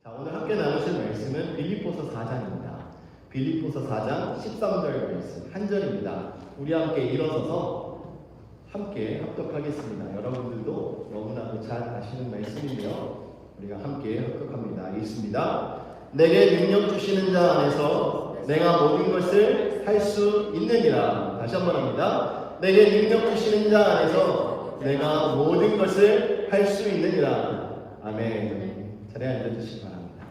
자, 오늘 함께 나누실 말씀은 빌립보서 4장입니다. 빌립보서 4장 13절 말씀 한 절입니다. 우리 함께 일어서서 함께 합독하겠습니다. 여러분들도 너무나도 잘 아시는 말씀이며 우리가 함께 합독합니다. 읽습니다. 내게 능력 주시는 자 안에서 내가 모든 것을 할 수 있느니라. 다시 한번 합니다. 내게 능력 주시는 자 안에서 내가 모든 것을 할 수 있느니라. 아멘. 자리에 앉아주시기 바랍니다.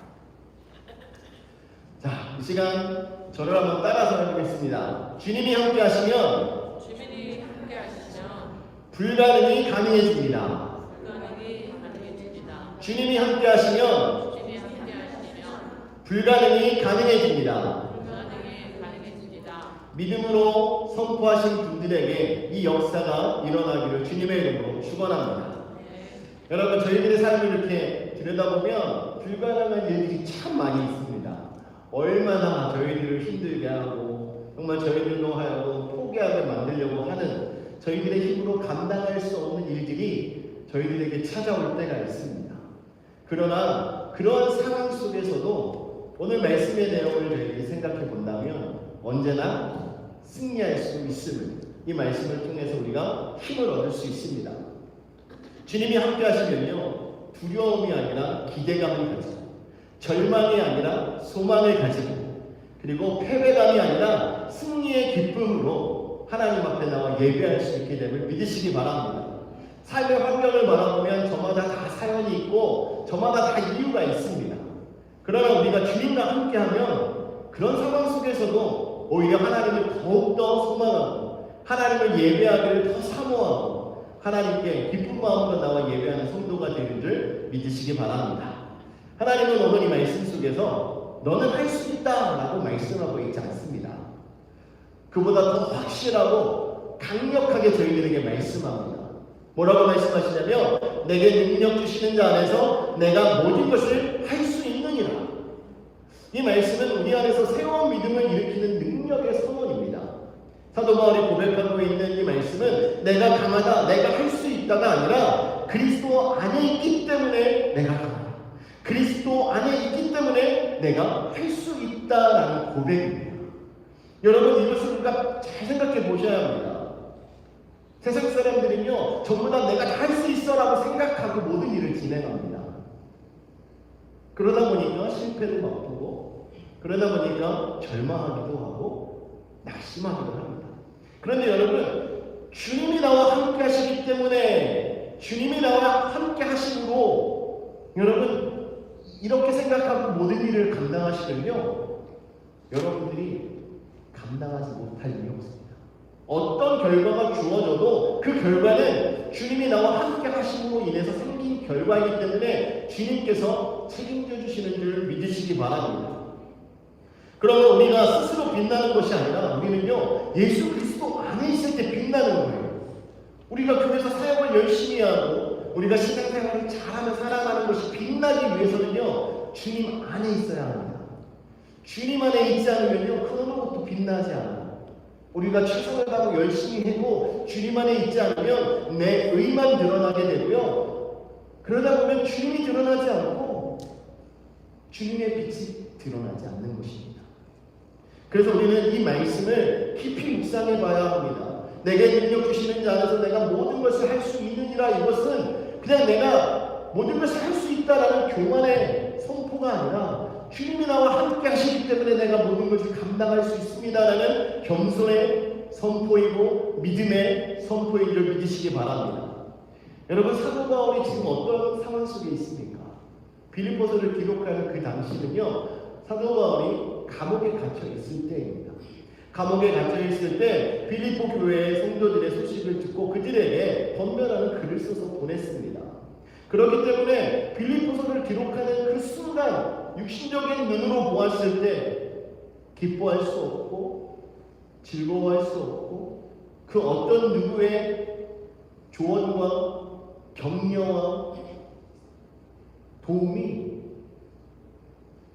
자, 이 시간 저를 한번 따라서 해보겠습니다. 주님이 함께 하시면 불가능이 가능해집니다. 주님이 함께 하시면 불가능이 가능해집니다. 믿음으로 선포하신 분들에게 이 역사가 일어나기를 주님의 이름으로 축원합니다. 여러분, 저희들의 삶을 이렇게 들여다보면 불가능한 일들이 참 많이 있습니다. 얼마나 저희들을 힘들게 하고 정말 저희들로 하여금 포기하게 만들려고 하는 저희들의 힘으로 감당할 수 없는 일들이 저희들에게 찾아올 때가 있습니다. 그러나 그런 상황 속에서도 오늘 말씀의 내용을 저희들이 생각해 본다면 언제나 승리할 수 있음을 이 말씀을 통해서 우리가 힘을 얻을 수 있습니다. 주님이 함께 하시면요, 두려움이 아니라 기대감을 가지고, 절망이 아니라 소망을 가지고, 그리고 패배감이 아니라 승리의 기쁨으로 하나님 앞에 나와 예배할 수 있게 됨을 믿으시기 바랍니다. 삶의 환경을 바라보면 저마다 다 사연이 있고 저마다 다 이유가 있습니다. 그러나 우리가 주님과 함께하면 그런 상황 속에서도 오히려 하나님을 더욱더 소망하고 하나님을 예배하기를 더 사모하고 하나님께 기쁜 마음으로 나와 예배하는 성도가 되는 줄 믿으시기 바랍니다. 하나님은 오늘 이 말씀 속에서 너는 할 수 있다 라고 말씀하고 있지 않습니다. 그보다 더 확실하고 강력하게 저희들에게 말씀합니다. 뭐라고 말씀하시냐면 내게 능력 주시는 자 안에서 내가 모든 것을 할 수 있느니라. 이 말씀은 우리 안에서 새로운 믿음을 일으키는 능력의 선언입니다. 사도 바울이 고백하고 있는 이 말씀은 내가 강하다, 내가 할 수 있다가 아니라 그리스도 안에 있기 때문에 내가 강하다, 그리스도 안에 있기 때문에 내가 할 수 있다라는 고백입니다. 여러분, 이것을 우리가 잘 생각해 보셔야 합니다. 세상 사람들은요, 전부 다 내가 다 할 수 있어 라고 생각하고 모든 일을 진행합니다. 그러다 보니까 실패도 맛보고 그러다 보니까 절망하기도 하고 낙심하기도 합니다. 그런데 여러분, 주님이 나와 함께 하시기 때문에 주님이 나와 함께 하심으로 여러분 이렇게 생각하고 모든 일을 감당하시면요, 여러분들이 감당하지 못할 일이 없습니다. 어떤 결과가 주어져도 그 결과는 주님이 나와 함께 하심으로 인해서 생긴 결과이기 때문에 주님께서 책임져 주시는 줄 믿으시기 바랍니다. 그러면 우리가 스스로 빛나는 것이 아니라 우리는요, 예수 그리스도 안에 있을 때 빛나는 거예요. 우리가 그래서 사역을 열심히 하고 우리가 신앙생활을 잘하며 살아가는 것이 빛나기 위해서는요, 주님 안에 있어야 합니다. 주님 안에 있지 않으면요, 그 어느 것도 빛나지 않아요. 우리가 최선을 다하고 열심히 해도 주님 안에 있지 않으면 내 의만 드러나게 되고요, 그러다 보면 주님이 드러나지 않고 주님의 빛이 드러나지 않는 것입니다. 그래서 우리는 이 말씀을 깊이 묵상해 봐야 합니다. 내게 능력 주시는 자 안에서 내가 모든 것을 할 수 있느니라. 이것은 그냥 내가 모든 것을 할 수 있다라는 교만의 선포가 아니라 주님이 나와 함께 하시기 때문에 내가 모든 것을 감당할 수 있습니다라는 겸손의 선포이고 믿음의 선포인 줄 믿으시기 바랍니다. 여러분, 사도 바울이 지금 어떤 상황 속에 있습니까? 빌립보서를 기록하는 그 당시는요, 사도 바울이 감옥에 갇혀 있을 때입니다. 감옥에 갇혀 있을 때 빌립보 교회의 성도들의 소식을 듣고 그들에게 권면하는 글을 써서 보냈습니다. 그렇기 때문에 빌립보서를 기록하는 그 순간 육신적인 눈으로 보았을 때 기뻐할 수 없고 즐거워할 수 없고 그 어떤 누구의 조언과 격려와 도움이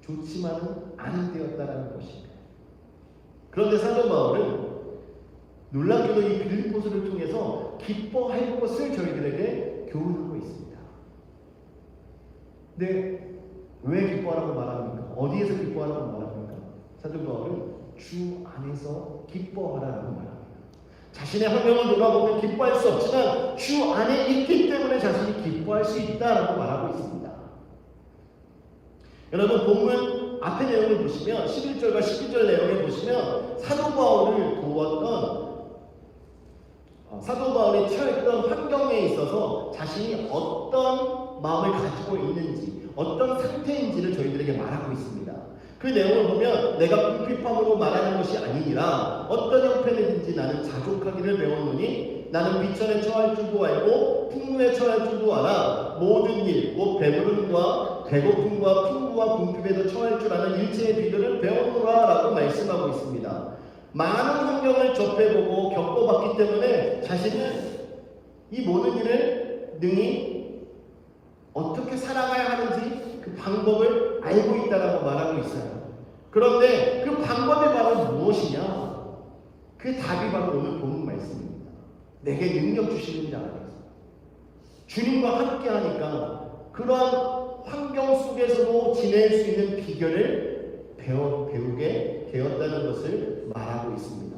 좋지만은 않은 때였다라는 것입니다. 그런데 사도 바울은 놀랍게도 이 빌립보서를 통해서 기뻐할 것을 저희들에게 교훈하고 있습니다. 네, 왜 기뻐하라고 말합니까? 어디에서 기뻐하라고 말합니까? 사도 바울은 주 안에서 기뻐하라고 말합니다. 자신의 환경을 돌아보면 기뻐할 수 없지만 주 안에 있기 때문에 자신이 기뻐할 수 있다라고 말하고 있습니다. 여러분 본문 앞의 내용을 보시면 11절과 12절 내용을 보시면 사도 바울을 도왔던 사도 바울이 처했던 환경에 있어서 자신이 어떤 마음을 가지고 있는지 어떤 상태인지를 저희들에게 말하고 있습니다. 그 내용을 보면 내가 궁핍함으로 말하는 것이 아니니라 어떤 형편이든지 나는 자족하기를 배웠노니 나는 비천에 처할 줄도 알고 풍부에 처할 줄도 알아 모든 일 곧 배부름과 배고픔과 풍부와 궁핍에도 처할 줄 아는 일체의 비결을 배웠노라 라고 말씀하고 있습니다. 많은 환경을 접해보고 겪어봤기 때문에 자신은 이 모든 일을 능히 어떻게 살아가야 하는지 그 방법을 알고 있다라고 말하고 있어요. 그런데 그 방법이 바로 무엇이냐? 그 답이 바로 오늘 본문 말씀입니다. 내게 능력 주시는 자 안에서 주님과 함께 하니까 그러한 환경 속에서도 지낼 수 있는 비결을 배우게 되었다는 것을 말하고 있습니다.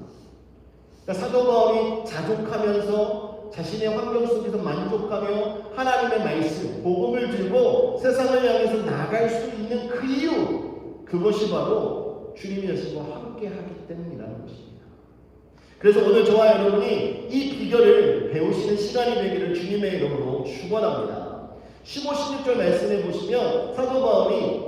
그러니까 사도 바울이 자족하면서 자신의 환경 속에서 만족하며 하나님의 말씀, 복음을 들고 세상을 향해서 나갈 수 있는 그 이유, 그것이 바로 주님이 자신과 함께 하기 때문이라는 것입니다. 그래서 오늘 저와 여러분이 이 비결을 배우시는 시간이 되기를 주님의 이름으로 축원합니다. 15, 16절 말씀해 보시면 사도 바울이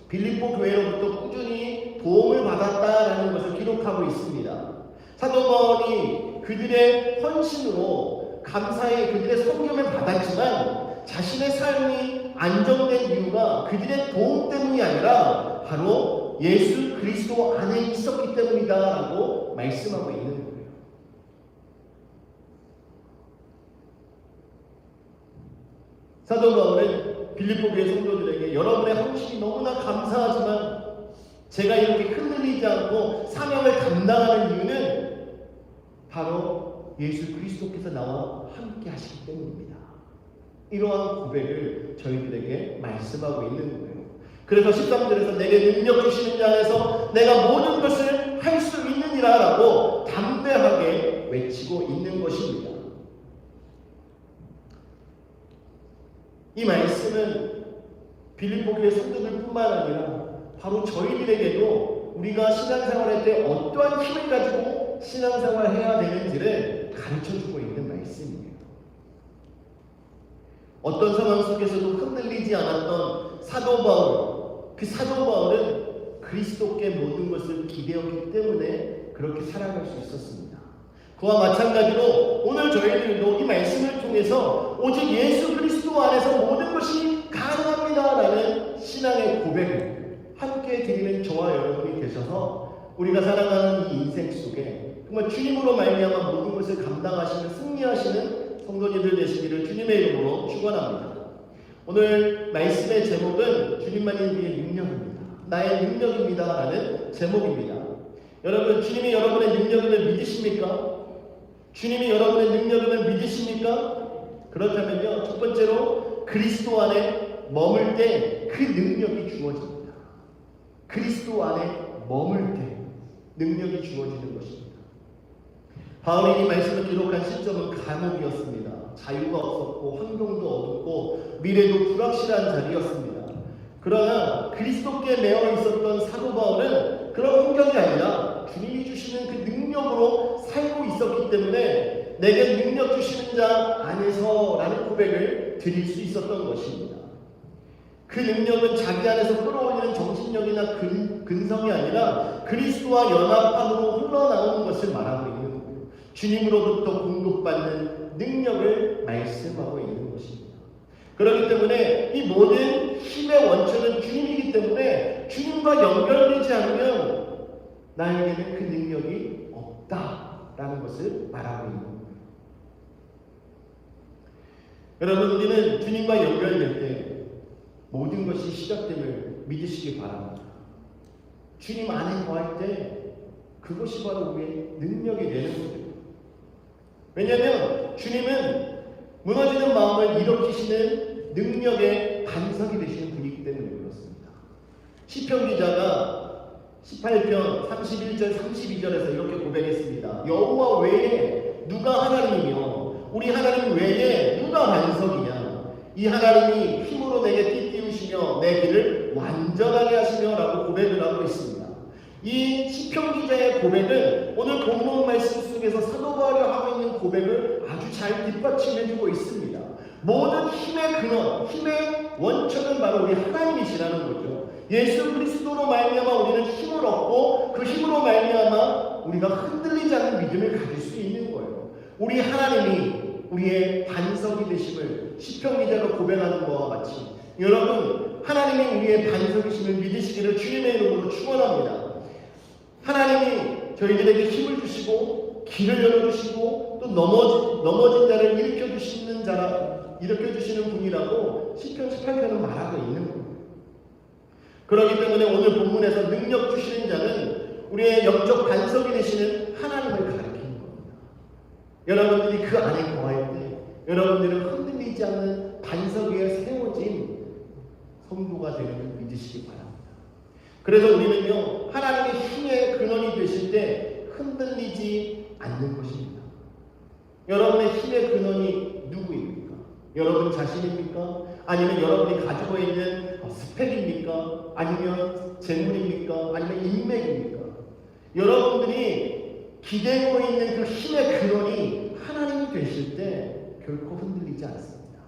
빌립보 교회로부터 꾸준히 도움을 받았다라는 것을 기록하고 있습니다. 사도 바울이 그들의 헌신으로 감사의 그들의 섬김을 받았지만 자신의 삶이 안정된 이유가 그들의 도움 때문이 아니라 바로 예수 그리스도 안에 있었기 때문이다라고 말씀하고 있는 거예요. 사도 바울은 빌립보 교회 성도들에게 여러분의 헌신이 너무나 감사하지만 제가 이렇게 흔들리지 않고 사명을 감당하는 이유는 바로 예수 그리스도께서 나와 함께 하시기 때문입니다. 이러한 고백을 저희들에게 말씀하고 있는 거예요. 그래서 13절에서 내게 능력 주시는 자 안에서 내가 모든 것을 할 수 있느니라 라고 담대하게 외치고 있는 것입니다. 이 말씀은 빌립보 교회 성도들뿐만 아니라 바로 저희들에게도 우리가 신앙생활할 때 어떠한 힘을 가지고 신앙생활을 해야 되는지를 가르쳐주고 있는 말씀이에요. 어떤 상황 속에서도 흔들리지 않았던 사도 바울, 그 사도 바울은 그리스도께 모든 것을 기대었기 때문에 그렇게 살아갈 수 있었습니다. 그와 마찬가지로 오늘 저희들도 이 말씀을 통해서 오직 예수 그리스도 안에서 모든 것이 가능합니다라는 신앙의 고백을 함께 드리는 저와 여러분이 되셔서 우리가 살아가는 이 인생 속에 정말 주님으로 말미암아 모든 것을 감당하시는 승리하시는 성도님들 되시기를 주님의 이름으로 축원합니다. 오늘 말씀의 제목은 주님만이 우리의 능력입니다. 나의 능력입니다 라는 제목입니다. 여러분 주님이 여러분의 능력임을 믿으십니까? 주님이 여러분의 능력임을 믿으십니까? 그렇다면요 첫 번째로 그리스도 안에 머물 때 그 능력이 주어집니다. 그리스도 안에 머물 때 능력이 주어지는 것입니다. 바울이 이 말씀을 기록한 시점은 감옥이었습니다. 자유가 없었고 환경도 어둡고 미래도 불확실한 자리였습니다. 그러나 그리스도께 매어 있었던 사도 바울은 그런 환경이 아니라 주님이 주시는 그 능력으로 살고 있었기 때문에 내게 능력 주시는 자 안에서라는 고백을 드릴 수 있었던 것입니다. 그 능력은 자기 안에서 끌어올리는 정신력이나 근성이 아니라 그리스도와 연합함으로 흘러나오는 것을 말하고 있는 거예요. 주님으로부터 공급받는 능력을 말씀하고 있는 것입니다. 그렇기 때문에 이 모든 힘의 원천은 주님이기 때문에 주님과 연결되지 않으면 나에게는 그 능력이 없다라는 것을 말하고 있는 거예요. 여러분 우리는 주님과 연결될 때 모든 것이 시작됨을 믿으시기 바랍니다. 주님 안에 거할 때 그것이 바로 우리의 능력이 되는 거예요. 왜냐하면 주님은 무너지는 마음을 일으키시는 능력의 반석이 되시는 분이기 때문에 그렇습니다. 시편 기자가 18편 31절 32절에서 이렇게 고백했습니다. 여호와 외에 누가 하나님이며 우리 하나님 외에 누가 반석이냐. 이 하나님이 힘으로 내게 띠띠우시며 내 길을 완전하게 하시며 라고 고백을 하고 있습니다. 이 시편 기자의 고백은 오늘 본문 말씀 속에서 사도 바울이 하고 있는 고백을 아주 잘 뒷받침해주고 있습니다. 모든 힘의 근원, 힘의 원천은 바로 우리 하나님이시라는 거죠. 예수 그리스도로 말미암아 우리는 힘을 얻고 그 힘으로 말미암아 우리가 흔들리지 않는 믿음을 가질 수 있는 거예요. 우리 하나님이 우리의 반석이 되심을 시편 기자가 고백하는 것과 같이 여러분 하나님이 우리의 반석이심을 믿으시기를 주님의 이름으로 축원합니다. 하나님이 저희들에게 힘을 주시고 길을 열어주시고 또 넘어진 자를 일으켜주시는 분이라고 시편 18편은 말하고 있는 겁니다. 그렇기 때문에 오늘 본문에서 능력 주시는 자는 우리의 영적 반석이 되시는 하나님을 가리키는 겁니다. 여러분들이 그 안에 거할 때 여러분들은 흔들리지 않는 반석 위에 세워진 성도가 되는 믿으시기 바랍니다. 그래서 우리는요 하나님의 힘의 근원이 되실 때 흔들리지 않는 것입니다. 여러분의 힘의 근원이 누구입니까? 여러분 자신입니까? 아니면 여러분이 가지고 있는 스펙입니까? 아니면 재물입니까? 아니면 인맥입니까? 여러분들이 기대고 있는 그 힘의 근원이 하나님이 되실 때 결코 흔들리지 않습니다.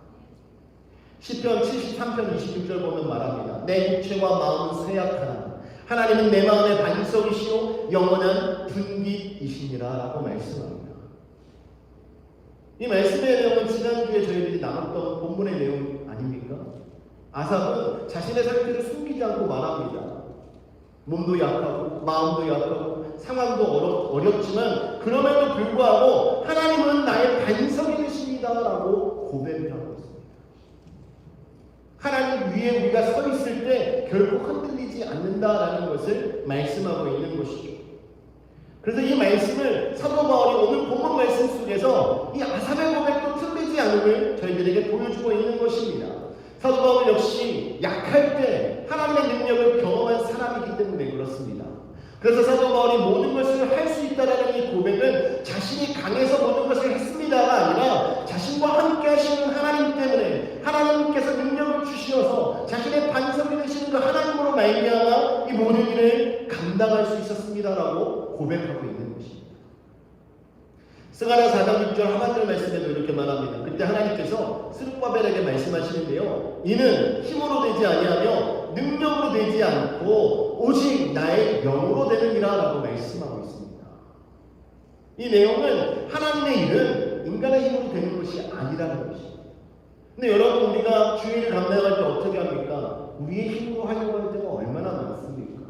시편 73편 26절 보면 말합니다. 내 육체와 마음은 쇠약하나 하나님은 내 마음의 반석이시오 영원한 분깃이시니라 라고 말씀합니다. 이 말씀의 내용은 지난주에 저희들이 나눴던 본문의 내용 아닙니까? 아삽은 자신의 상태를 숨기지 않고 말합니다. 몸도 약하고 마음도 약하고 상황도 어렵지만 그럼에도 불구하고 하나님은 나의 반석이 되십니다 라고 고백을 하고 있습니다. 하나님 위에 우리가 서 있을 때 결코 흔들리지 않는다라는 것을 말씀하고 있는 것이죠. 그래서 이 말씀을 사도 바울이 오늘 본문 말씀 속에서 이 아삽의 고백도 틀리지 않음을 저희들에게 보여주고 있는 것입니다. 사도 바울 역시 약할 때 하나님의 능력을 경험한 사람이기 때문에 그렇습니다. 그래서 사도 바울이 모든 것을 할 수 있다라는 이 고백은 자신이 강해서 모든 것을 했습니다가 아니라 자신과 함께 하시는 하나님 때문에 하나님께서 능력을 주시어서 자신의 반석이 되시는 그 하나님으로 말미암아 이 모든 일을 감당할 수 있었습니다라고 고백하고 있는 것입니다. 스가랴 4장 6절 하반절 말씀에도 이렇게 말합니다. 그때 하나님께서 스룹바벨에게 말씀하시는데요. 이는 힘으로 되지 아니하며 능력으로 되지 않고 오직 나의 영으로 되느니라 라고 말씀하고 있습니다. 이 내용은 하나님의 일은 인간의 힘으로 되는 것이 아니라는 것입니다. 근데 여러분 우리가 주일을 감당할 때 어떻게 합니까? 우리의 힘으로 하려고 할 때가 얼마나 많습니까?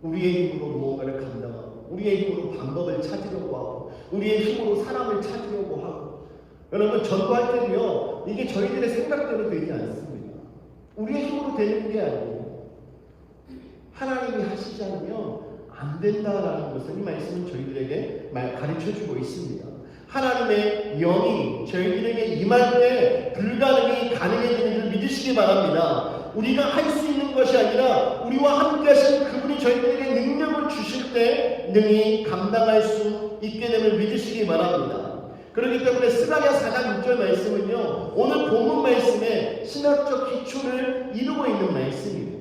우리의 힘으로 무언가를 감당하고 우리의 힘으로 방법을 찾으려고 하고 우리의 힘으로 사람을 찾으려고 하고 여러분 전도할 때도요 이게 저희들의 생각대로 되지 않습니다. 우리의 힘으로 되는 게 아니에요. 하나님이 하시지 않으면 안 된다라는 것을 이 말씀은 저희들에게 가르쳐주고 있습니다. 하나님의 영이 저희들에게 임할 때 불가능이 가능해지는 줄 믿으시기 바랍니다. 우리가 할 수 있는 것이 아니라 우리와 함께 하신 그분이 저희들에게 능력을 주실 때 능히 감당할 수 있게 됨을 믿으시기 바랍니다. 그렇기 때문에 스가랴 4장 6절 말씀은요 오늘 본문 말씀의 신학적 기초를 이루고 있는 말씀입니다.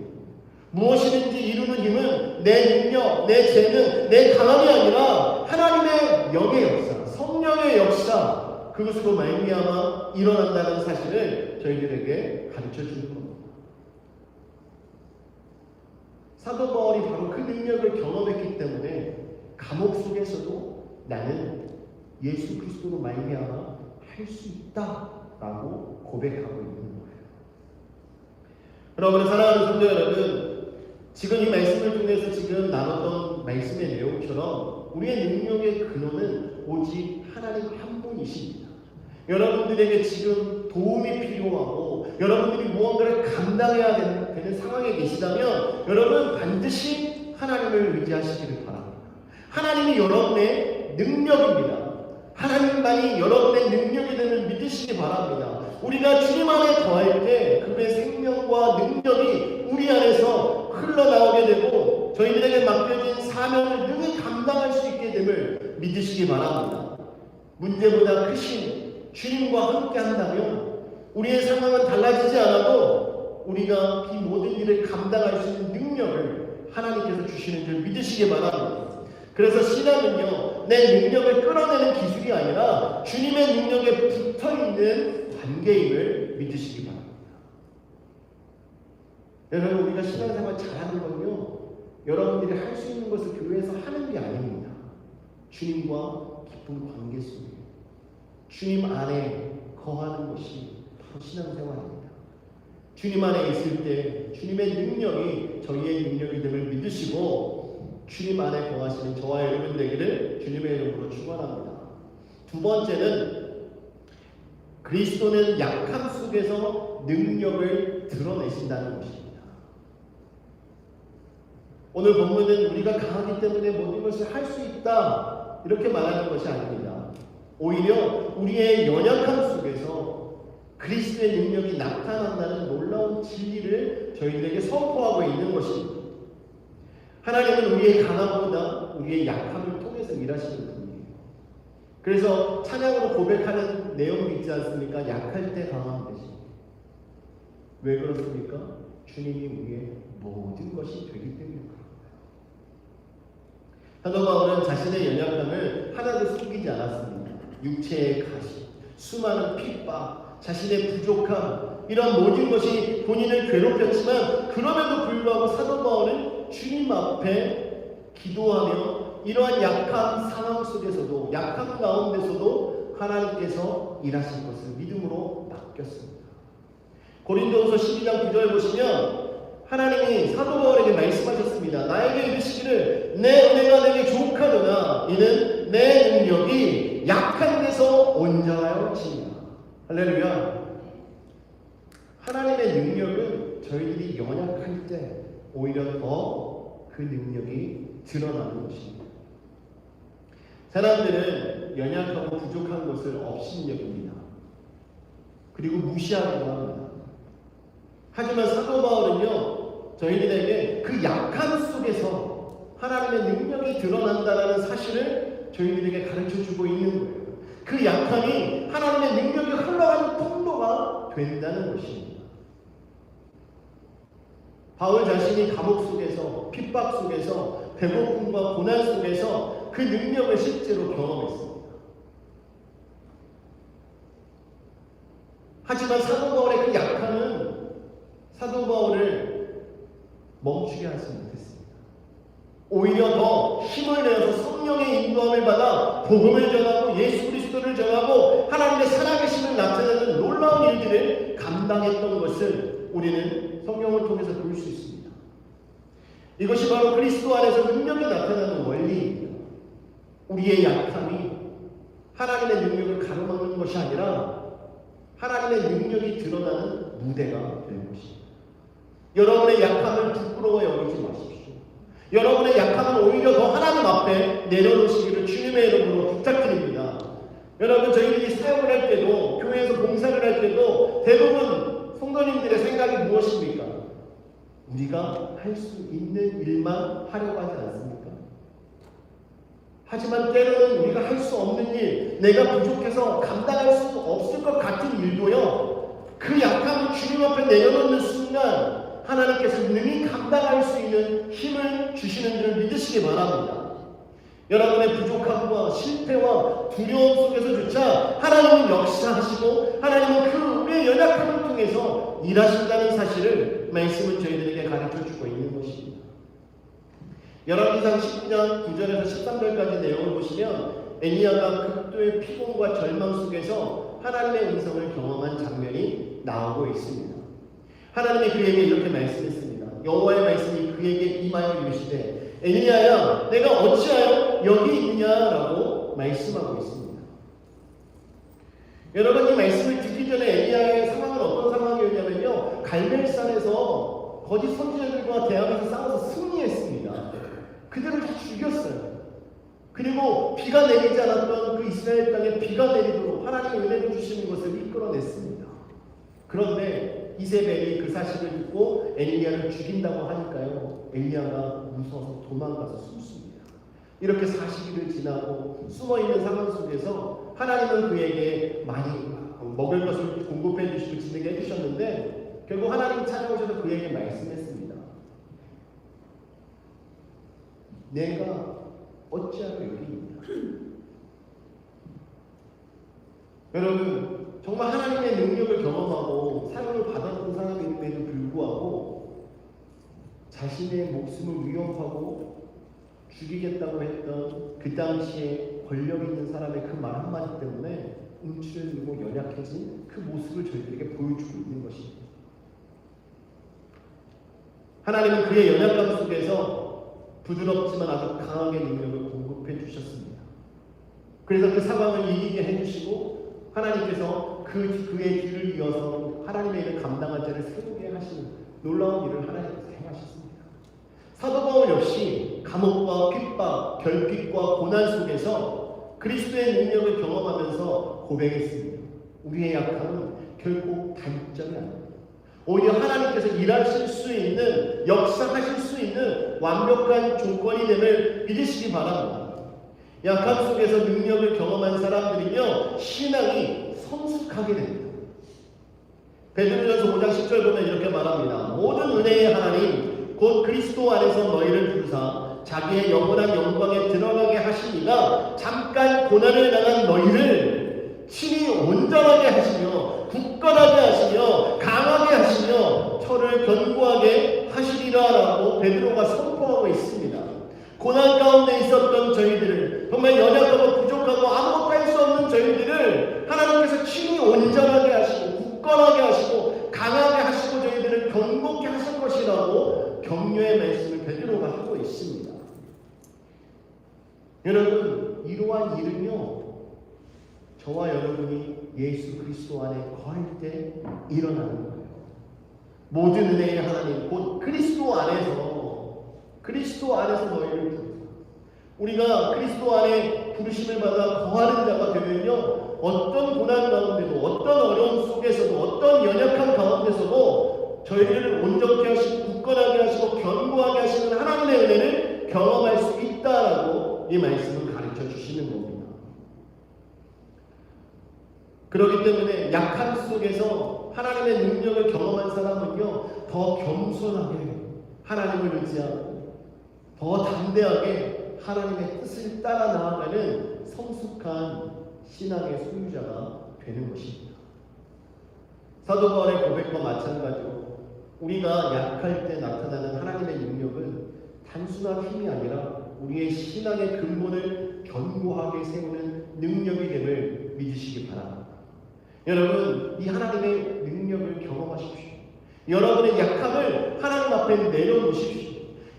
무엇이든지 이루는 힘은 내 능력, 내 재능, 내 강함이 아니라 하나님의 영의 역사, 성령의 역사 그것으로 말미암아 일어난다는 사실을 저희들에게 가르쳐주는 겁니다. 사도 바울이 바로 그 능력을 경험했기 때문에 감옥 속에서도 나는 예수 그리스도로 말미암아 할 수 있다라고 고백하고 있는 거예요. 여러분 사랑하는 성도 여러분, 지금 이 말씀을 통해서 지금 나눴던 말씀의 내용처럼 우리의 능력의 근원은 오직 하나님 한 분이십니다. 여러분들에게 지금 도움이 필요하고 여러분들이 무언가를 감당해야 되는 상황에 계시다면 여러분 반드시 하나님을 의지하시기를 바랍니다. 하나님이 여러분의 능력입니다. 하나님만이 여러분의 능력이 되는 믿으시기 바랍니다. 우리가 주님 안에 거할 때 그분의 생명과 능력이 우리 안에서 흘러나오게 되고 저희들에게 맡겨진 사명을 능히 감당할 수 있게 됨을 믿으시기 바랍니다. 문제보다 크신 주님과 함께 한다면 우리의 상황은 달라지지 않아도 우리가 이 모든 일을 감당할 수 있는 능력을 하나님께서 주시는 줄 믿으시기 바랍니다. 그래서 신앙은요, 내 능력을 끌어내는 기술이 아니라 주님의 능력에 붙어있는 관계임을 믿으시기 바랍니다. 여러분, 우리가 신앙생활 잘하는 건요, 여러분들이 할 수 있는 것을 교회에서 하는 게 아닙니다. 주님과 깊은 관계 속에 주님 안에 거하는 것이 바로 신앙생활입니다. 주님 안에 있을 때 주님의 능력이 저희의 능력이 됨을 믿으시고 주님 안에 거하시는 저와 여러분 되기를 주님의 이름으로 축원합니다. 두 번째는 그리스도는 약함 속에서 능력을 드러내신다는 것입니다. 오늘 본문은 우리가 강하기 때문에 모든 것을 할 수 있다 이렇게 말하는 것이 아닙니다. 오히려 우리의 연약함 속에서 그리스도의 능력이 나타난다는 놀라운 진리를 저희들에게 선포하고 있는 것입니다. 하나님은 우리의 강함보다 우리의 약함을 통해서 일하시는 분이에요. 그래서 찬양으로 고백하는 내용이 있지 않습니까? 약할 때 강한 되시. 왜 그렇습니까? 주님이 우리의 모든 것이 되기 때문에 그렇습니다. 사도 바울은 자신의 연약함을 하나도 숨기지 않았습니다. 육체의 가시, 수많은 핍박, 자신의 부족함, 이런 모든 것이 본인을 괴롭혔지만 그럼에도 불구하고 사도 바울은 주님 앞에 기도하며 이러한 약한 상황 속에서도, 약한 가운데서도 하나님께서 일하신 것을 믿음으로 맡겼습니다. 고린도후서 12장 9절 보시면 하나님이 사도 바울에게 말씀하셨습니다. 나에게 이르시기를 내 은혜가 내게 족하도다. 이는 내 능력이 약한 데서 온전하여 지니라. 할렐루야. 하나님의 능력은 저희들이 연약할 때 오히려 더 그 능력이 드러나는 것입니다. 사람들은 연약하고 부족한 것을 업신여깁니다. 그리고 무시하기도 합니다. 하지만 사도 바울은요, 저희들에게 그 약함 속에서 하나님의 능력이 드러난다는 사실을 저희들에게 가르쳐주고 있는 거예요. 그 약함이 하나님의 능력이 흘러가는 통로가 된다는 것입니다. 바울 자신이 감옥 속에서, 핍박 속에서, 배고픔과 고난 속에서 그 능력을 실제로 경험했습니다. 하지만 사도 바울의 그 약함은 사도 바울을 멈추게 하지 못했습니다. 오히려 더 힘을 내어서 성령의 인도함을 받아 복음을 전하고 예수 그리스도를 전하고 하나님의 살아계심을 나타내는 놀라운 일들을 감당했던 것을 우리는 성경을 통해서 볼 수 있습니다. 이것이 바로 그리스도 안에서 능력이 나타나는 원리입니다. 우리의 약함이 하나님의 능력을 가로막는 것이 아니라 하나님의 능력이 드러나는 무대가 될 것입니다. 여러분의 약함을 부끄러워 여기지 마십시오. 여러분의 약함은 오히려 더 하나님 앞에 내려놓으시기를 주님의 이름으로 부탁드립니다. 여러분, 저희들이 사역을 할 때도, 교회에서 봉사를 할 때도 대부분 성도님들의 생각이 무엇입니까? 우리가 할 수 있는 일만 하려고 하지 않습니까? 하지만 때로는 우리가 할 수 없는 일, 내가 부족해서 감당할 수 없을 것 같은 일도요, 그 약함을 주님 앞에 내려놓는 순간 하나님께서 능히 감당할 수 있는 힘을 주시는 줄 믿으시기 바랍니다. 여러분의 부족함과 실패와 두려움 속에서조차 하나님은 역사하시고 하나님은 그 우리의 연약함을 통해서 일하신다는 사실을 말씀은 저희들에게 가르쳐주고 있는 것입니다. 열왕기상 10장 9절에서 13절까지 내용을 보시면 엘리야가 극도의 피곤과 절망 속에서 하나님의 음성을 경험한 장면이 나오고 있습니다. 하나님이 그에게 이렇게 말씀했습니다. 여호와의 말씀이 그에게 임하여 이르시되 엘리야야, 내가 어찌하여 여기 있느냐라고 말씀하고 있습니다. 여러분, 이 말씀을 듣기 전에 엘리야의 상황은 어떤 상황이었냐면요, 갈멜산에서 거짓 선지자들과 대항해서 싸워서 승리했습니다. 그들을 다 죽였어요. 그리고 비가 내리지 않았던 그 이스라엘 땅에 비가 내리도록 하나님의 은혜를 주시는 것을 이끌어냈습니다. 그런데 이세벨이 그 사실을 듣고 엘리야를 죽인다고 하니까요, 엘리야가 무서워서 도망가서 숨습니다. 이렇게 40일을 지나고 숨어있는 상황 속에서 하나님은 그에게 많이 먹을 것을 공급해 주시고 지내게 해주셨는데, 결국 하나님이 찾아오셔서 그에게 말씀했습니다. 내가 어찌하여 여기 있냐. 여러분, 정말 하나님의 능력을 경험하고 사용을 받았던 사람임에도 불구하고 자신의 목숨을 위협하고 죽이겠다고 했던 그 당시에 권력 있는 사람의 그 말 한마디 때문에 움츠려 들고 연약해진 그 모습을 저희들에게 보여주고 있는 것입니다. 하나님은 그의 연약감 속에서 부드럽지만 아주 강하게 능력을 공급해 주셨습니다. 그래서 그 상황을 이기게 해주시고 하나님께서 그의 뒤를 이어서 하나님의 일을 감당할 자를 세우게 하시는 놀라운 일을 하나님께서 행하셨습니다. 사도 바울 역시 감옥과 핍박, 결핍과 고난 속에서 그리스도의 능력을 경험하면서 고백했습니다. 우리의 약함은 결코 단점이 아닙니다. 오히려 하나님께서 일하실 수 있는, 역사하실 수 있는 완벽한 조건이 됨을 믿으시기 바랍니다. 약함 속에서 능력을 경험한 사람들이며 신앙이 성숙하게 됩니다. 베드로전서 5장 10절 보면 이렇게 말합니다. 모든 은혜의 하나님 곧 그리스도 안에서 너희를 부르사 자기의 영원한 영광에 들어가게 하시니가 잠깐 고난을 당한 너희를 친히 온전하게 하시며 굳건하게 하시며 강하게 하시며 저를 견고하게 하시리라라고 베드로가 선포하고 있습니다. 고난 가운데 있었던 저희들을, 정말 연약하고 부족하고 아무것도 할 수 없는 저희들을 하나님께서 친히 온전하게 하시고 굳건하게 하시고 강하게 하시고 저희들을 견고케 하실 것이라고 격려의 말씀을 베드로가 하고 있습니다. 여러분, 이러한 일은요, 저와 여러분이 예수 그리스도 안에 거할 때 일어나는 거예요. 모든 은혜의 하나님 곧 그리스도 안에서 너희를 부르사. 우리가 그리스도 안에 부르심을 받아 거하는 자가 되면요, 어떤 고난 가운데도, 어떤 어려움 속에서도, 어떤 연약한 가운데서도 저희를 온전케 하시고 굳건하게 하시고 견고하게 하시는 하나님의 은혜를 경험할 수 있다라고 이 말씀을 가르쳐 주시는 겁니다. 그렇기 때문에 약함 속에서 하나님의 능력을 경험한 사람은요, 더 겸손하게 하나님을 의지하고 더 담대하게 하나님의 뜻을 따라 나아가는 성숙한 신앙의 소유자가 되는 것입니다. 사도 바울의 고백과 마찬가지로 우리가 약할 때 나타나는 하나님의 능력은 단순한 힘이 아니라 우리의 신앙의 근본을 견고하게 세우는 능력이 됨을 믿으시기 바랍니다. 여러분, 이 하나님의 능력을 경험하십시오. 여러분의 약함을 하나님 앞에 내려놓으십시오.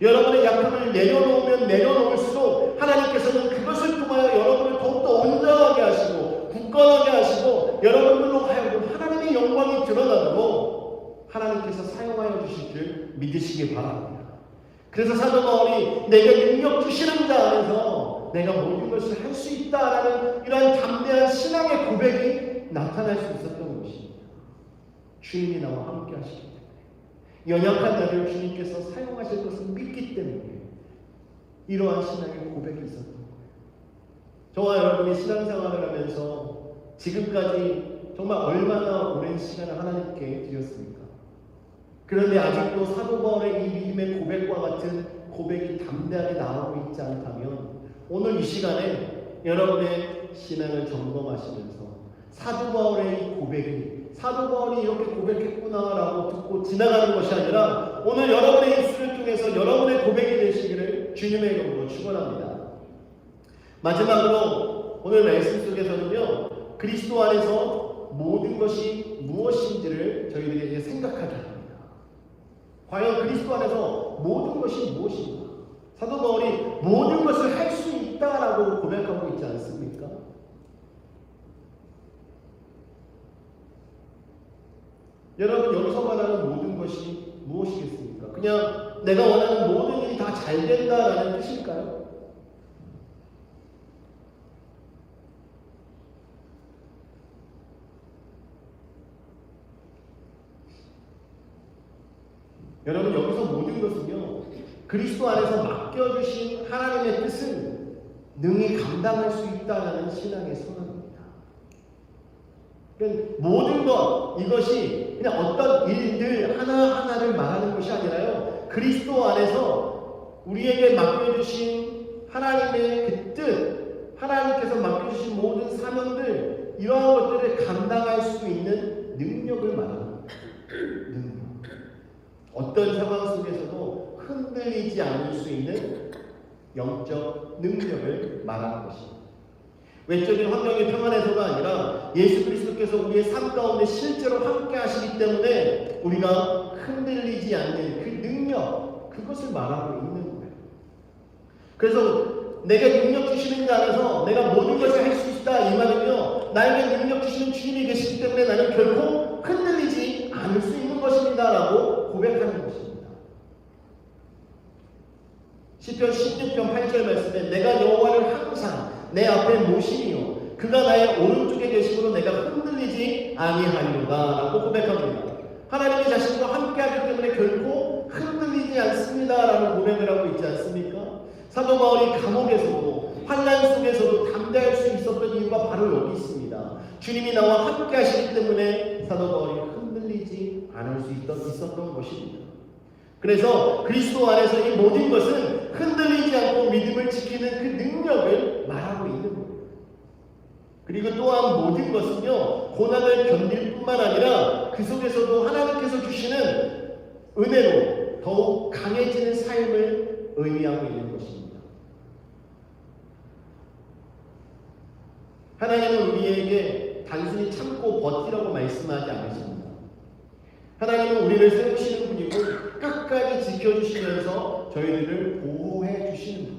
여러분의 약함을 내려놓으면 내려놓을수록 하나님께서는 그것을 통하여 여러분을 더욱더 온전하게 하시고 굳건하게 하시고 여러분들로 하여금 하나님의 영광이 드러나도록 하나님께서 사용하여 주실 줄 믿으시기 바랍니다. 그래서 사도 바울이 내게 능력 주시는 자 안에서 내가 모든 것을 할 수 있다라는 이러한 담대한 신앙의 고백이 나타날 수 있었던 것입니다. 주님이 나와 함께 하시기 때문에, 연약한 나를 주님께서 사용하실 것을 믿기 때문에 이러한 신앙의 고백이 있었던 거예요. 저와 여러분이 신앙생활을 하면서 지금까지 정말 얼마나 오랜 시간을 하나님께 드렸습니까? 그런데 아직도 사도 바울의 이 믿음의 고백과 같은 고백이 담대하게 나오고 있지 않다면 오늘 이 시간에 여러분의 신앙을 점검하시면서 사도 바울의 이 고백이, 사도 바울이 이렇게 고백했구나라고 듣고 지나가는 것이 아니라 오늘 여러분의 입술을 통해서 여러분의 고백이 되시기를 주님의 이름으로 축원합니다. 마지막으로 오늘 말씀 속에서는요, 그리스도 안에서 모든 것이 무엇인지를 저희들이 이제 생각하게 합니다. 과연 그리스도 안에서 모든 것이 무엇인가? 사도 바울이 모든 것을 할 수 있다라고 고백하고 있지 않습니까? 여러분, 여기서 말하는 모든 것이 무엇이겠습니까? 그냥 내가 원하는 모든 일이 다 잘 된다라는 뜻일까요? 여러분 여기서 모든 것은요 그리스도 안에서 맡겨주신 하나님의 뜻을 능히 감당할 수 있다는 신앙의 선언입니다. 그러니까 모든 것 이것이 그냥 어떤 일들 하나하나를 말하는 것이 아니라요 그리스도 안에서 우리에게 맡겨주신 하나님의 그 뜻, 하나님께서 맡겨주신 모든 사명들 이러한 것들을 감당할 수 있는 능력을 말합니다. 능력. 어떤 상황 속에서도 흔들리지 않을 수 있는 영적 능력을 말하는 것입니다. 외적인 환경이 평안해서가 아니라 예수 그리스도께서 우리의 삶 가운데 실제로 함께 하시기 때문에 우리가 흔들리지 않는 그 능력, 그것을 말하고 있는 거예요. 그래서 내게 능력 주시는 자 안에서 내가 모든 것을 할 수 있다 이 말은요 나에게 능력 주시는 주님이 계시기 때문에 나는 결코 흔들리지 않을 수 있는 것입니다 라고 고백하는 것입니다. 시편 16편 8절 말씀에 내가 여호와를 항상 내 앞에 모시니요 그가 나의 오른쪽에 계심으로 내가 흔들리지 아니하리로다 라고 고백합니다. 하나님이 자신과 함께하기 때문에 결코 흔들리지 않습니다 라는 고백을 하고 있지 않습니까? 사도 바울이 감옥에서도 환난 속에서도 담대할 수 있었던 이유가 바로 여기 있습니다. 주님이 나와 함께 하시기 때문에 사도 바울이 흔들리지 않을 수 있었던 것입니다. 그래서 그리스도 안에서 이 모든 것은 흔들리지 않고 믿음을 지키는 그 능력을 말하고 있는 거예요. 그리고 또한 모든 것은요 고난을 견딜 뿐만 아니라 그 속에서도 하나님께서 주시는 은혜로 더욱 강해지는 삶을 의미하고 있는 것입니다. 하나님은 우리에게 단순히 참고 버티라고 말씀하지 않으십니다. 하나님은 우리를 세우시는 분이고 끝까지 지켜주시면서 저희들을 보호해 주시는 분이에요.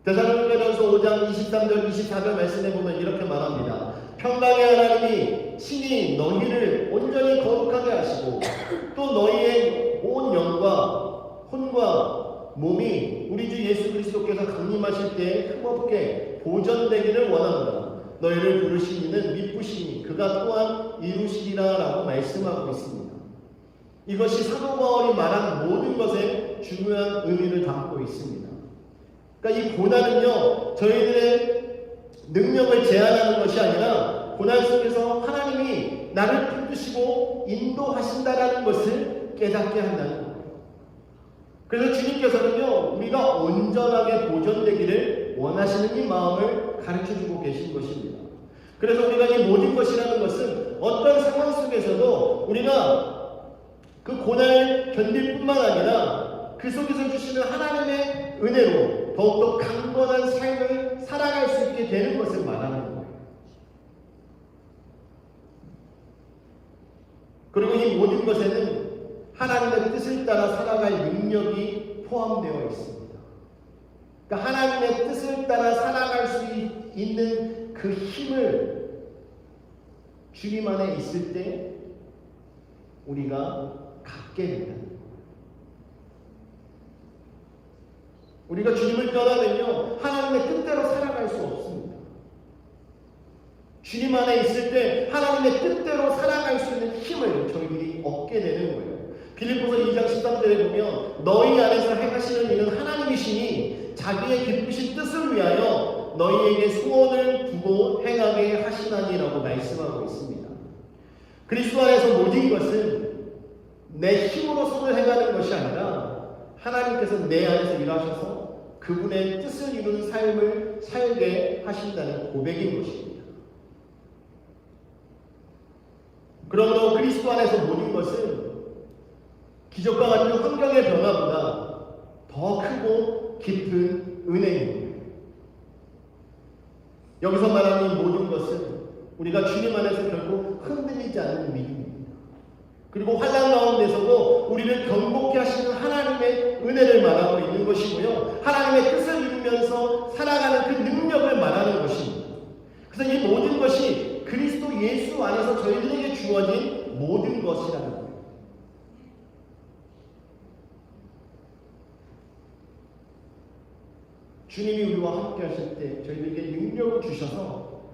데살로니가전서 5장 23절 24절 말씀에 보면 이렇게 말합니다. 평강의 하나님이 친히 너희를 온전히 거룩하게 하시고 또 너희의 온 영과 혼과 몸이 우리 주 예수 그리스도께서 강림하실 때에 흠없게 보존되기를 원합니다. 너희를 부르신 이는 미쁘시니 그가 또한 이루시리라 라고 말씀하고 있습니다. 이것이 사도 바울이 말한 모든 것에 중요한 의미를 담고 있습니다. 그러니까 이 고난은요 저희들의 능력을 제한하는 것이 아니라 고난 속에서 하나님이 나를 붙드시고 인도하신다라는 것을 깨닫게 한다는 거예요. 그래서 주님께서는요 우리가 온전하게 보존되기를 원하시는 이 마음을 가르쳐주고 계신 것입니다. 그래서 우리가 이 모든 것이라는 것은 어떤 상황 속에서도 우리가 그 고난을 견딜 뿐만 아니라 그 속에서 주시는 하나님의 은혜로 더욱더 강건한 삶을 살아갈 수 있게 되는 것을 말하는 거예요. 그리고 이 모든 것에는 하나님의 뜻을 따라 살아갈 능력이 포함되어 있습니다. 그러니까 하나님의 뜻을 따라 살아갈 수 있는 그 힘을 주님 안에 있을 때 우리가 갖게 된다. 우리가 주님을 떠나면요 하나님의 뜻대로 살아갈 수 없습니다. 주님 안에 있을 때 하나님의 뜻대로 살아갈 수 있는 힘을 저희들이 얻게 되는 거예요. 빌립보서 2장 13절에 보면 너희 안에서 행하시는 일은 하나님이시니 자기의 기쁘신 뜻을 위하여 너희에게 소원을 두고 행하게 하시나니라고 말씀하고 있습니다. 그리스도 안에서 모든 것은 내 힘으로 손을 행하는 것이 아니라 하나님께서 내 안에서 일하셔서 그분의 뜻을 이루는 삶을 살게 하신다는 고백인 것입니다. 그러므로 그리스도 안에서 모든 것은 기적과 같은 환경의 변화보다 더 크고 깊은 은혜입니다. 여기서 말하는 이 모든 것은 우리가 주님 안에서 결코 흔들리지 않는 믿음입니다. 그리고 환난 가운데서도 우리를 경복케 하시는 하나님의 은혜를 말하고 있는 것이고요. 하나님의 뜻을 이루면서 살아가는 그 능력을 말하는 것입니다. 그래서 이 모든 것이 그리스도 예수 안에서 저희들에게 주어진 모든 것이라는 거예요. 주님이 우리와 함께 하실 때 저희들에게 능력을 주셔서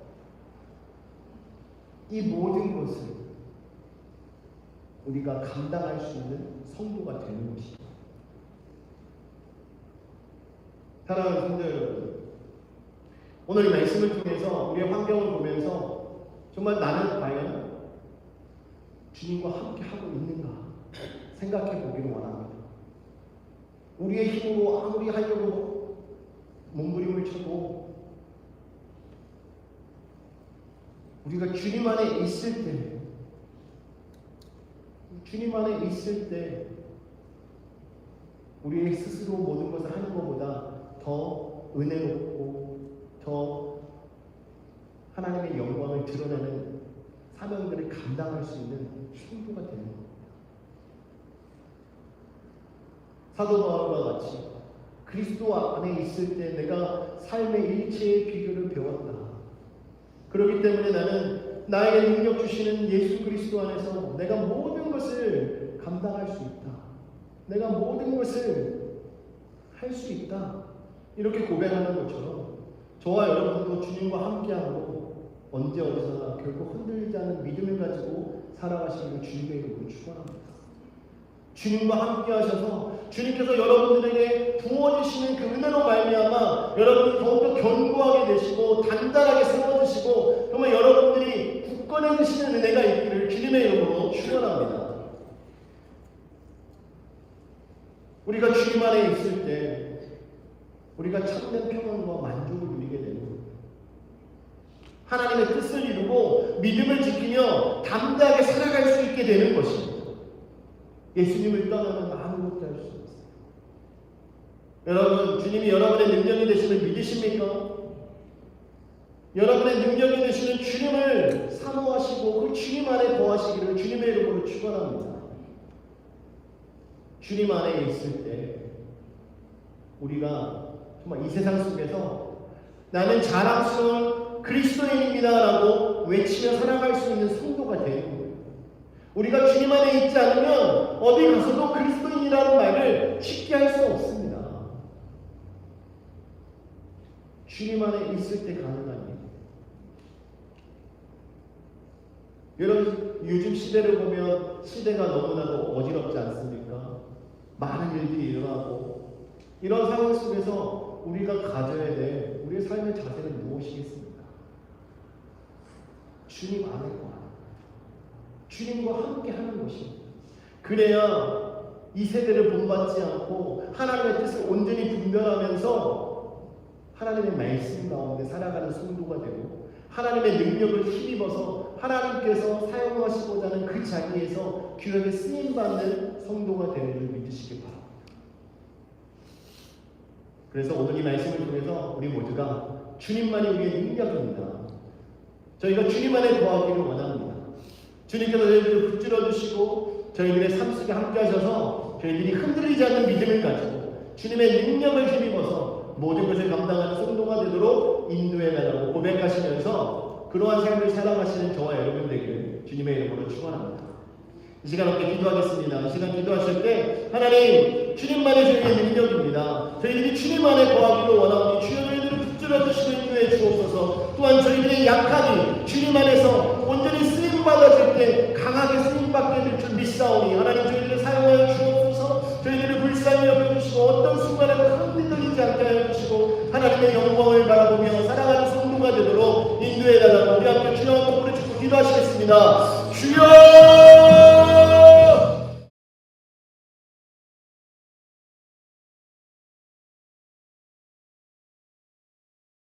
이 모든 것을 우리가 감당할 수 있는 성도가 되는 것이죠. 사랑하는 성도 여러분, 오늘 이 말씀을 통해서 우리의 환경을 보면서 정말 나는 과연 주님과 함께 하고 있는가 생각해 보기를 원합니다. 우리의 힘으로 아무리 하려고 몸부림을 쳐도 우리가 주님 안에 있을 때 우리의 스스로 모든 것을 하는 것보다 더 은혜롭고 더 하나님의 영광을 드러내는 사명들을 감당할 수 있는 성도가 되는 겁니다. 사도 바울과 같이 그리스도 안에 있을 때 내가 삶의 일체의 비결을 배웠다. 그렇기 때문에 나는 나에게 능력 주시는 예수 그리스도 안에서 내가 모든 것을 감당할 수 있다. 내가 모든 것을 할 수 있다. 이렇게 고백하는 것처럼 저와 여러분도 주님과 함께하고 언제 어디서나 결코 흔들리지 않는 믿음을 가지고 살아가시는 주님의 이름으로 축원합니다. 주님과 함께 하셔서 주님께서 여러분들에게 부어주시는 그 은혜로 말미암아 여러분이 더욱더 견고하게 되시고 단단하게 세워지시고 정말 여러분들이 굳건해지시는 은혜가 있기를 주님의 이름으로 축원합니다. 우리가 주님 안에 있을 때 우리가 참된 평안과 만족을 누리게 되는 겁니다. 하나님의 뜻을 이루고 믿음을 지키며 담대하게 살아갈 수 있게 되는 것입니다. 예수님을 떠나면 아무것도 할 수 없어요. 여러분, 주님이 여러분의 능력이 되시는 믿으십니까? 여러분의 능력이 되시는 주님을 사모하시고 그 주님 안에 거하시기를 주님의 이름으로 축원합니다. 주님 안에 있을 때 우리가 정말 이 세상 속에서 나는 자랑스러운 그리스도인입니다 라고 외치며 살아갈 수 있는 성도가 되는 거예요. 우리가 주님 안에 있지 않으면 어디 가서도 그리스도인이라는 말을 쉽게 할 수 없습니다. 주님 안에 있을 때 가능한 일. 여러분, 요즘 시대를 보면 시대가 너무나도 어지럽지 않습니까? 많은 일들이 일어나고 이런 상황 속에서 우리가 가져야 될 우리의 삶의 자세는 무엇이겠습니까? 주님 안에 거하는, 주님과 함께 하는 것입니다. 그래야 이 세대를 본받지 않고 하나님의 뜻을 온전히 분별하면서 하나님의 말씀 가운데 살아가는 성도가 되고 하나님의 능력을 힘입어서 하나님께서 사용하시고자 하는 그 자리에서 귀하게 쓰임받는 성도가 되는 줄 믿으시기 바랍니다. 그래서 오늘 이 말씀을 통해서 우리 모두가 주님만이 우리의 능력입니다. 저희가 주님 안에 거하기를 원합니다. 주님께서 저희들을 붙들어 주시고 저희들의 삶 속에 함께 하셔서 저희들이 흔들리지 않는 믿음을 가지고 주님의 능력을 힘입어서 모든 것을 감당하는 성도가 되도록 인도해 달라고 고백하시면서 그러한 삶을 살아가시는 저와 여러분 되기를 주님의 이름으로 축원합니다. 이 시간 함께 기도하겠습니다. 이 시간 기도하실 때 하나님, 주님만이 저희의 능력입니다. 저희들이 주님 안에 거하기를 원하오니 주여 저희들을 붙들어 주시는 인도해 주옵소서. 또한 저희들의 약함이 주님 안에서 온전히 쓰임받아질 때 강하게 쓰임받게 될 줄 믿사오니 하나님 저희들을 사용하여 주옵소서. 저희들을 불쌍히 여겨주시고 어떤 순간에도 흔들리지 않게 하여 주시고 하나님의 영광을 바라보며 살아가는 성도가 되도록 인도해 달라고 우리 함께 주여 한번 부르짖고 기도하시겠습니다. 주여!